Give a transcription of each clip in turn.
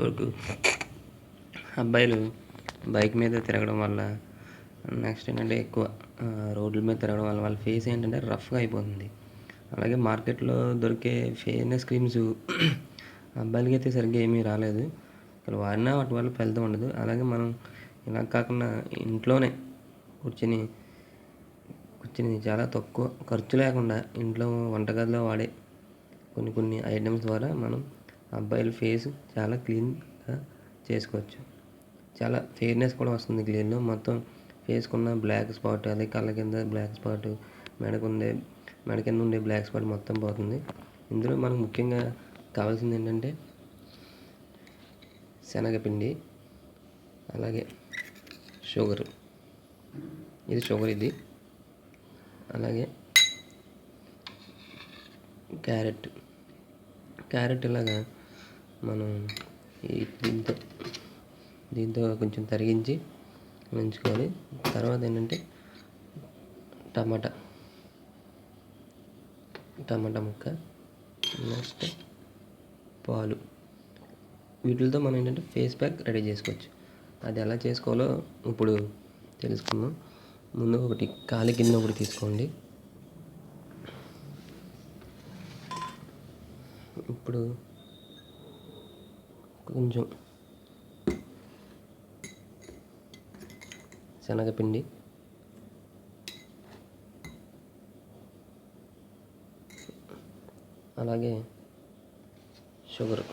వరకు అబ్బాయిలు బైక్ మీద తిరగడం వల్ల, నెక్స్ట్ ఏంటంటే ఎక్కువ రోడ్ల మీద తిరగడం వల్ల వాళ్ళ ఫేస్ ఏంటంటే రఫ్గా అయిపోతుంది. అలాగే మార్కెట్లో దొరికే ఫెయిర్నెస్ క్రీమ్స్ అబ్బాయిలకి అయితే సరిగ్గా ఏమీ రాలేదు. అసలు వాడినా వాటి వల్ల ఫలితం ఉండదు. అలాగే మనం ఇలా కాకుండా ఇంట్లోనే కూర్చొని చాలా తక్కువ ఖర్చు లేకుండా ఇంట్లో వంటగదిలో వాడే కొన్ని ఐటమ్స్ ద్వారా మనం అబ్బాయిల ఫేస్ చాలా క్లీన్గా చేసుకోవచ్చు. చాలా ఫెయిర్నెస్ కూడా వస్తుంది గ్లేలో. మొత్తం ఫేస్కున్న బ్లాక్ స్పాట్, అదే కళ్ళ కింద బ్లాక్ స్పాట్, మెడ కింద ఉండే బ్లాక్ స్పాట్ మొత్తం పోతుంది. ఇందులో మనకు ముఖ్యంగా కావాల్సింది ఏంటంటే శనగపిండి, అలాగే షుగర్, ఇది అలాగే క్యారెట్ ఇలాగా మనం దీంతో కొంచెం తరిగించి ఉంచుకోవాలి. తర్వాత ఏంటంటే టమాటా ముక్క, నెక్స్ట్ పాలు, వీటితో మనం ఏంటంటే ఫేస్ ప్యాక్ రెడీ చేసుకోవచ్చు. అది ఎలా చేసుకోవాలో ఇప్పుడు తెలుసుకుందాం. ముందు ఒకటి ఖాళీ గిన్నె ఒకటి తీసుకోండి. ఇప్పుడు కొంచెం శనగపిండి, అలాగే షుగర్,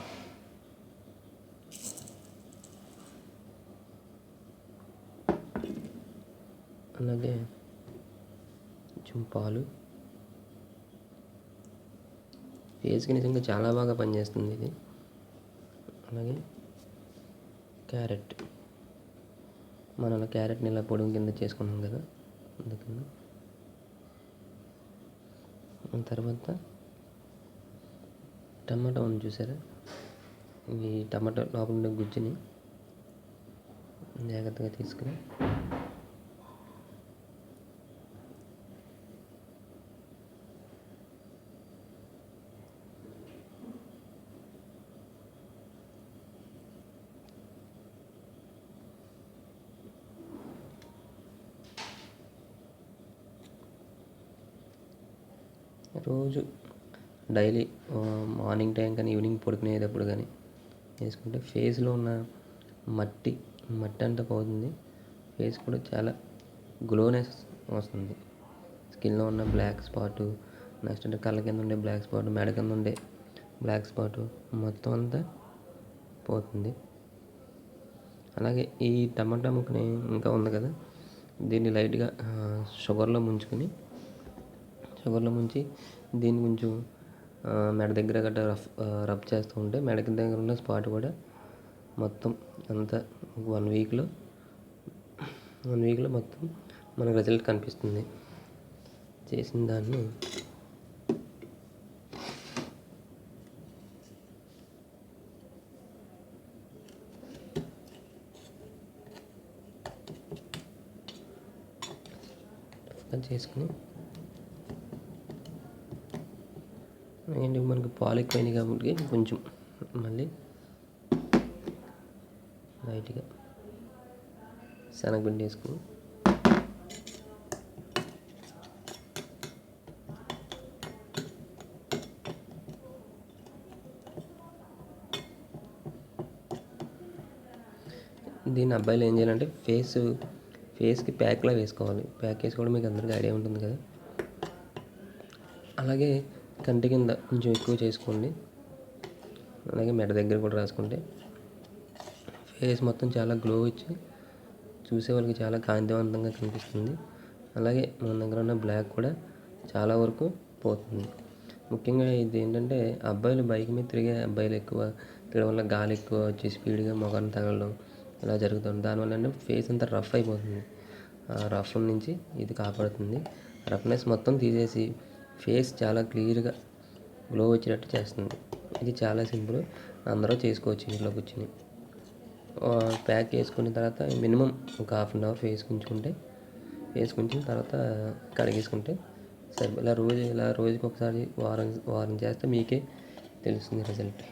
అలాగే కొంచెం పాలు. ఫేస్కి నిజంగా చాలా బాగా పనిచేస్తుంది ఇది. అలాగే క్యారెట్, మనం క్యారెట్ని ఇలా పొడుగు కింద చేసుకున్నాం కదా, అందుకని. తర్వాత టమాటా ఉంది చూసారా, ఈ టమాటా లోపల ఉండే గుజ్జుని జాగ్రత్తగా తీసుకుని రోజు డైలీ మార్నింగ్ టైం కానీ ఈవినింగ్ పడుకునేటప్పుడు కానీ వేసుకుంటే ఫేస్లో ఉన్న మట్టి అంతా పోతుంది. ఫేస్ కూడా చాలా గ్లోనెస్ వస్తుంది. స్కిన్లో ఉన్న బ్లాక్ స్పాట్, నెక్స్ట్ అంటే కళ్ళ కింద ఉండే బ్లాక్ స్పాట్, మెడ కింద ఉండే బ్లాక్ స్పాట్ మొత్తం అంతా పోతుంది. అలాగే ఈ టమాటా ముక్కని ఇంకా ఉంది కదా, దీన్ని లైట్గా షుగర్లో ముంచి దీన్ని కొంచెం మెడ దగ్గర గట్రా రబ్ చేస్తూ ఉంటే మెడ కింద దగ్గర ఉన్న స్పాట్ కూడా మొత్తం అంతా 1 వీక్లో మొత్తం మనకు రిజల్ట్ కనిపిస్తుంది. చేసిన దాన్ని చేసుకుని ఏంటి మనకు పాలు ఎక్కువైనాయి కాబట్టి కొంచెం మళ్ళీ లైట్గా శనగపిండి వేసుకుని దీన్ని అబ్బాయిలు ఏం చేయాలంటే ఫేస్కి ప్యాక్లా వేసుకోవాలి. ప్యాక్ వేసుకోవడం మీకు అందరికీ ఐడియా ఉంటుంది కదా. అలాగే కంటి కింద కొంచెం ఎక్కువ చేసుకోండి. అలాగే మెడ దగ్గర కూడా రాసుకుంటే ఫేస్ మొత్తం చాలా గ్లో ఇచ్చి చూసే వాళ్ళకి చాలా కాంతివంతంగా కనిపిస్తుంది. అలాగే మన దగ్గర ఉన్న బ్లాక్ కూడా చాలా వరకు పోతుంది. ముఖ్యంగా ఇది ఏంటంటే అబ్బాయిలు బైక్ మీద తిరిగే అబ్బాయిలు ఎక్కువ తిరగడం వల్ల గాలి ఎక్కువ వచ్చి స్పీడ్గా మొఖాన్ని తగలడం ఇలా జరుగుతుంది. దానివల్ల ఏంటంటే ఫేస్ అంతా రఫ్ అయిపోతుంది. రఫ్ నుంచి ఇది కాపాడుతుంది. రఫ్నెస్ మొత్తం తీసేసి ఫేస్ చాలా క్లియర్గా గ్లో వచ్చేటట్టు చేస్తుంది. ఇది చాలా సింపుల్, అందరూ చేసుకోవచ్చు ఇంట్లో కూర్చొని. ప్యాక్ వేసుకున్న తర్వాత మినిమం ఒక ½ అన్ అవర్ ఫేస్ ఉంచిన తర్వాత కడిగేసుకుంటే సరే. ఇలా రోజుకి ఒకసారి వారం చేస్తే మీకే తెలుస్తుంది రిజల్ట్.